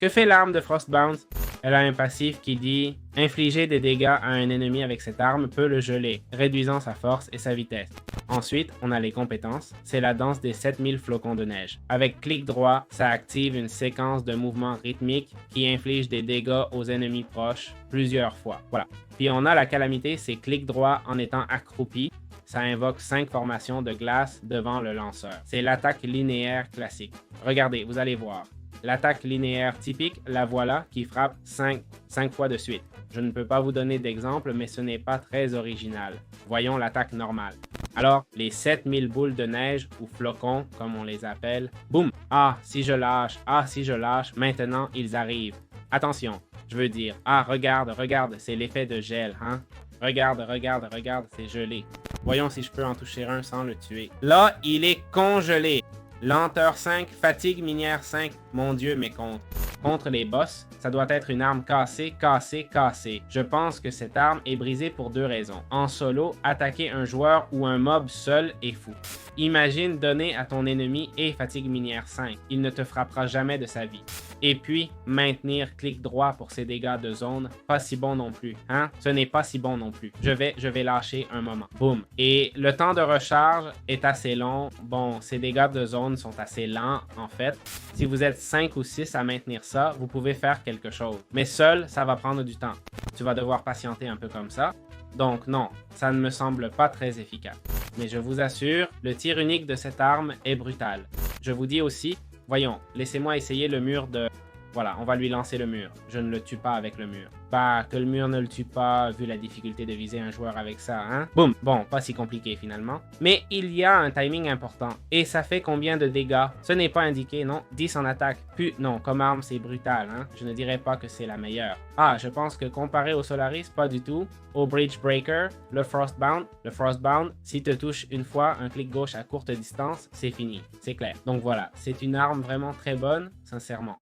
Que fait l'arme de Frostbound? Elle a un passif qui dit « Infliger des dégâts à un ennemi avec cette arme peut le geler, réduisant sa force et sa vitesse. » Ensuite, on a les compétences. C'est la danse des 7000 flocons de neige. Avec clic droit, ça active une séquence de mouvements rythmiques qui inflige des dégâts aux ennemis proches plusieurs fois. Voilà. Puis on a la calamité, c'est clic droit en étant accroupi. Ça invoque 5 formations de glace devant le lanceur. C'est l'attaque linéaire classique. Regardez, vous allez voir. L'attaque linéaire typique, la voilà, qui frappe 5 fois de suite. Je ne peux pas vous donner d'exemple, mais ce n'est pas très original. Voyons l'attaque normale. Alors, les 7000 boules de neige, ou flocons, comme on les appelle, boum! Ah, si je lâche, maintenant ils arrivent. Attention, je veux dire, ah, regarde, c'est l'effet de gel, hein? Regarde, c'est gelé. Voyons si je peux en toucher un sans le tuer. Là, il est congelé. Lenteur 5, fatigue minière 5, mon Dieu, mais contre les boss, ça doit être une arme cassée. Je pense que cette arme est brisée pour 2 raisons. En solo, attaquer un joueur ou un mob seul est fou. Imagine donner à ton ennemi et fatigue minière 5. Il ne te frappera jamais de sa vie. Et puis, maintenir clic droit pour ses dégâts de zone, pas si bon non plus, hein? Ce n'est pas si bon non plus. Je vais lâcher un moment. Boum. Et le temps de recharge est assez long. Bon, ces dégâts de zone sont assez lents, en fait. Si vous êtes 5 ou 6 à maintenir ça, vous pouvez faire quelque chose. Mais seul, ça va prendre du temps. Tu vas devoir patienter un peu comme ça. Donc non, ça ne me semble pas très efficace. Mais je vous assure, le tir unique de cette arme est brutal. Je vous dis aussi, voyons, laissez-moi essayer le mur de... Voilà, on va lui lancer le mur. Je ne le tue pas avec le mur. Bah, que le mur ne le tue pas, vu la difficulté de viser un joueur avec ça, hein? Boum! Bon, pas si compliqué finalement. Mais il y a un timing important. Et ça fait combien de dégâts? Ce n'est pas indiqué, non? 10 en attaque. Puis, non, comme arme, c'est brutal, hein? Je ne dirais pas que c'est la meilleure. Ah, je pense que comparé au Solaris, pas du tout. Au Bridge Breaker, le Frostbound, si te touche une fois un clic gauche à courte distance, c'est fini. C'est clair. Donc voilà, c'est une arme vraiment très bonne, sincèrement.